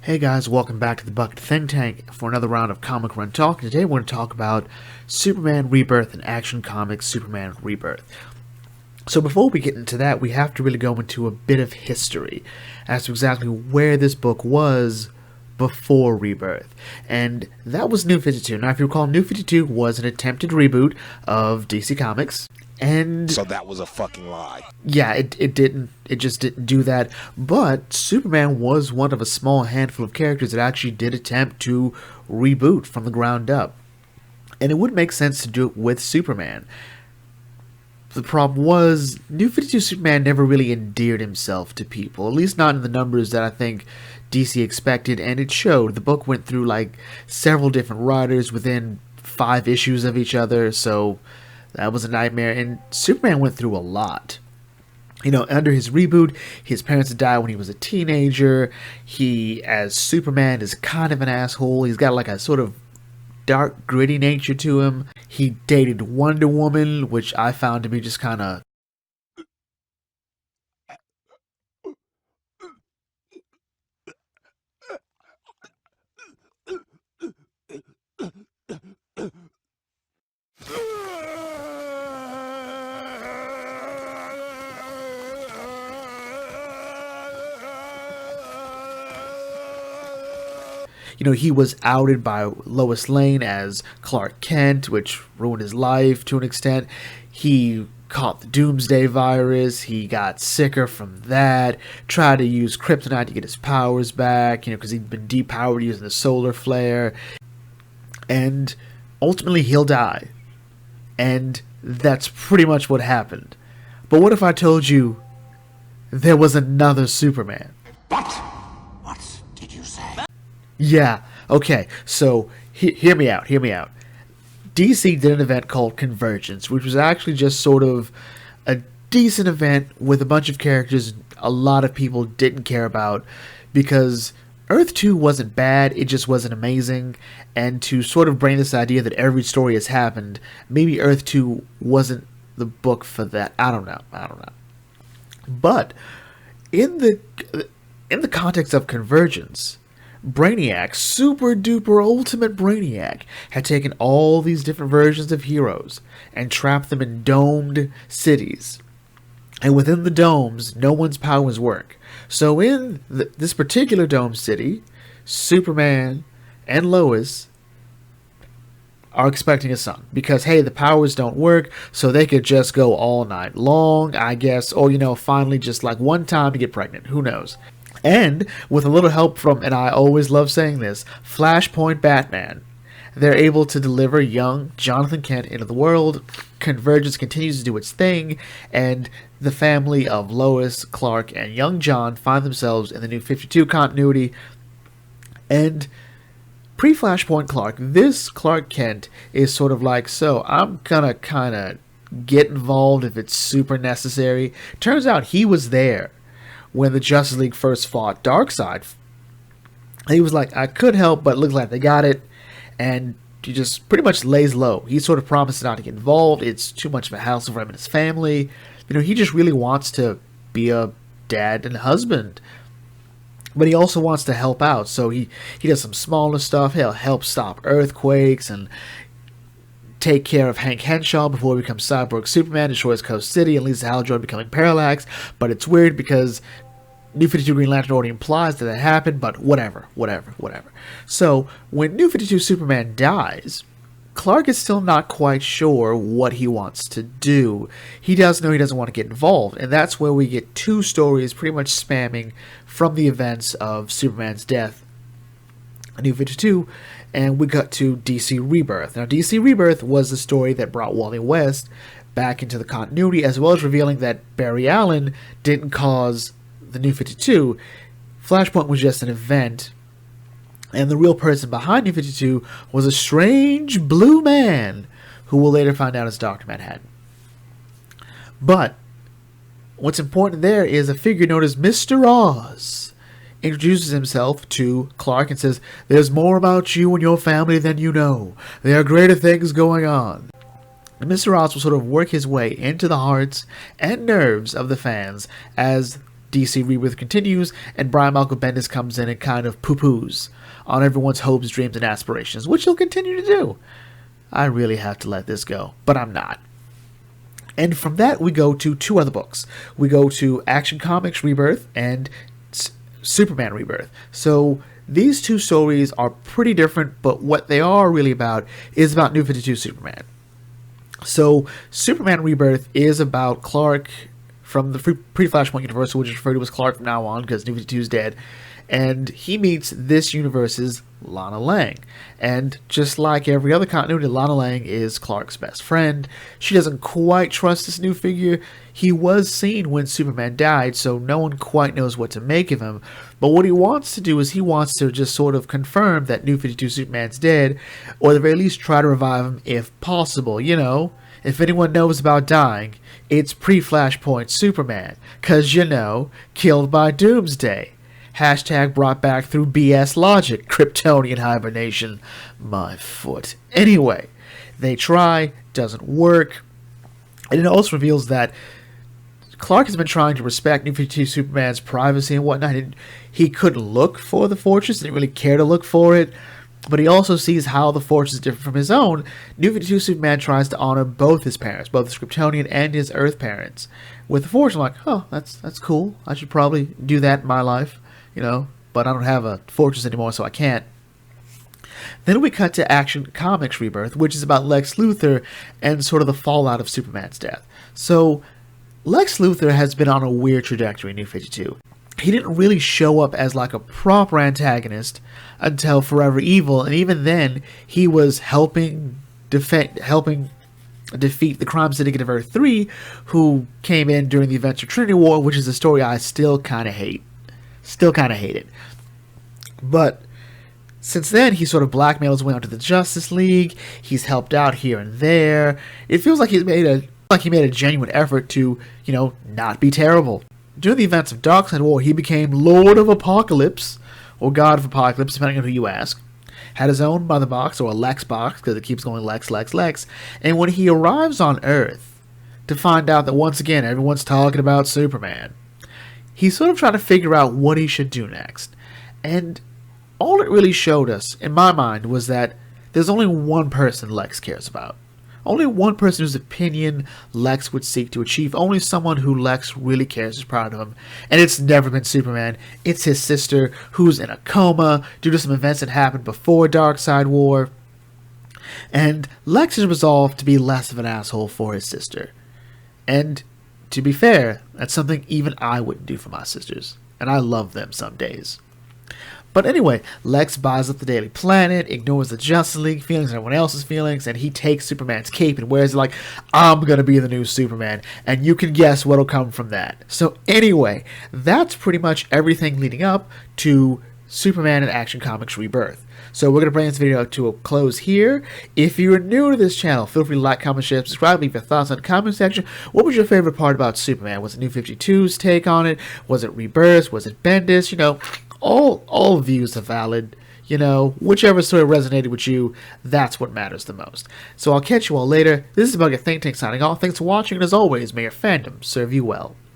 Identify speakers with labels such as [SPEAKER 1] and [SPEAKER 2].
[SPEAKER 1] Hey guys, welcome back to the Bucket Think Tank for another round of Comic Run Talk. Today we're going to talk about Superman Rebirth and Action Comics Superman Rebirth. So before we get into that, we have to really go into a bit of history as to exactly where this book was before Rebirth. And that was New 52. Now if you recall, New 52 was an attempted reboot of DC Comics. And
[SPEAKER 2] so that was a fucking lie.
[SPEAKER 1] Yeah, it just didn't do that. But Superman was one of a small handful of characters that actually did attempt to reboot from the ground up. And it would make sense to do it with Superman. The problem was, New 52 Superman never really endeared himself to people, at least not in the numbers that I think DC expected, and it showed. The book went through like several different writers within 5 issues of each other, so that was a nightmare, and Superman went through a lot. You know, under his reboot, his parents died when he was a teenager. He, as Superman, is kind of an asshole. He's got like a sort of dark, gritty nature to him. He dated Wonder Woman, which I found to be just kind of... You know, he was outed by Lois Lane as Clark Kent, which ruined his life to an extent. He caught the Doomsday virus. He got sicker from that. Tried to use kryptonite to get his powers back, you know, because he'd been depowered using the solar flare. And ultimately, he'll die. And that's pretty much what happened. But what if I told you there was another Superman?
[SPEAKER 2] What did you say?
[SPEAKER 1] Yeah, okay, so hear me out. DC did an event called Convergence, which was actually just sort of a decent event with a bunch of characters a lot of people didn't care about, because Earth 2 wasn't bad, it just wasn't amazing, and to sort of bring this idea that every story has happened, maybe Earth 2 wasn't the book for that. I don't know. But in the context of Convergence, Brainiac, super duper ultimate Brainiac, had taken all these different versions of heroes and trapped them in domed cities. And within the domes, no one's powers work. So in this particular dome city, Superman and Lois are expecting a son. Because, hey, the powers don't work, so they could just go all night long, I guess. Or, you know, finally just like one time to get pregnant. Who knows? And with a little help from, and I always love saying this, Flashpoint Batman, they're able to deliver young Jonathan Kent into the world. Convergence continues to do its thing, and the family of Lois, Clark, and young John find themselves in the New 52 continuity. And pre-Flashpoint Clark, this Clark Kent is sort of like, so I'm gonna kind of get involved if it's super necessary. Turns out he was there when the Justice League first fought Darkseid. He was like, I could help, but it looks like they got it. And he just pretty much lays low. He sort of promises not to get involved. It's too much of a hassle for him and his family. You know, he just really wants to be a dad and husband. But he also wants to help out. So he does some smaller stuff. He'll help stop earthquakes and take care of Hank Henshaw before he becomes Cyborg Superman, destroys Coast City, and leads to Hal Jordan becoming Parallax. But it's weird because New 52 Green Lantern already implies that happened, but whatever. So, when New 52 Superman dies, Clark is still not quite sure what he wants to do. He does know he doesn't want to get involved, and that's where we get 2 stories pretty much spamming from the events of Superman's death, New 52, and we got to DC Rebirth. Now, DC Rebirth was the story that brought Wally West back into the continuity, as well as revealing that Barry Allen didn't cause the New 52. Flashpoint was just an event, and the real person behind New 52 was a strange blue man, who we'll later find out is Dr. Manhattan. But what's important there is a figure known as Mr. Oz introduces himself to Clark and says, "There's more about you and your family than you know. There are greater things going on." And Mr. Oz will sort of work his way into the hearts and nerves of the fans as DC Rebirth continues, and Brian Michael Bendis comes in and kind of poo-poos on everyone's hopes, dreams, and aspirations, which he'll continue to do. I really have to let this go, but I'm not. And from that, we go to two other books. We go to Action Comics Rebirth and Superman Rebirth. So these two stories are pretty different, but what they are really about is about New 52 Superman. So Superman Rebirth is about Clark from the pre-Flashpoint universe, which is referred to as Clark from now on because New 52 is dead. And he meets this universe's Lana Lang. And just like every other continuity, Lana Lang is Clark's best friend. She doesn't quite trust this new figure. He was seen when Superman died, so no one quite knows what to make of him. But what he wants to do is he wants to just sort of confirm that New 52 Superman's dead, or at the very least try to revive him if possible. You know, if anyone knows about dying, it's pre-Flashpoint Superman. 'Cause, you know, killed by Doomsday. Hashtag brought back through BS logic. Kryptonian hibernation. My foot. Anyway, they try. Doesn't work. And it also reveals that Clark has been trying to respect New 52 Superman's privacy and whatnot. He couldn't look for the fortress. Didn't really care to look for it. But he also sees how the fortress is different from his own. New 52 Superman tries to honor both his parents, both his Kryptonian and his Earth parents. With the fortress, I'm like, oh, that's cool. I should probably do that in my life. You know, but I don't have a fortress anymore, so I can't. Then we cut to Action Comics Rebirth, which is about Lex Luthor and sort of the fallout of Superman's death. So, Lex Luthor has been on a weird trajectory in New 52. He didn't really show up as like a proper antagonist until Forever Evil, and even then, he was helping defeat the Crime Syndicate of Earth 3, who came in during the events of Trinity War, which is a story I still kind of hate. Still kind of hate it. But since then, he sort of blackmailed his way onto the Justice League. He's helped out here and there. It feels like he made a genuine effort to, you know, not be terrible. During the events of Darkseid War, he became Lord of Apocalypse, or God of Apocalypse, depending on who you ask. Had his own mother box, or a Lex box, because it keeps going Lex, Lex, Lex. And when he arrives on Earth, to find out that once again, everyone's talking about Superman, he's sort of trying to figure out what he should do next. And all it really showed us, in my mind, was that there's only one person Lex cares about. Only one person whose opinion Lex would seek to achieve. Only someone who Lex really cares is proud of him. And it's never been Superman. It's his sister, who's in a coma due to some events that happened before Darkseid War. And Lex is resolved to be less of an asshole for his sister. And to be fair, that's something even I wouldn't do for my sisters. And I love them some days. But anyway, Lex buys up the Daily Planet, ignores the Justice League feelings and everyone else's feelings, and he takes Superman's cape and wears it like, I'm going to be the new Superman. And you can guess what'll come from that. So anyway, that's pretty much everything leading up to Superman and Action Comics Rebirth. So we're going to bring this video to a close here. If you're new to this channel, feel free to like, comment, share, subscribe, leave your thoughts in the comment section. What was your favorite part about Superman? Was it New 52's take on it? Was it Rebirth? Was it Bendis? You know, all views are valid. You know, whichever story resonated with you, that's what matters the most. So I'll catch you all later. This is Bugger Think Tank signing off. Thanks for watching, and as always, may your fandom serve you well.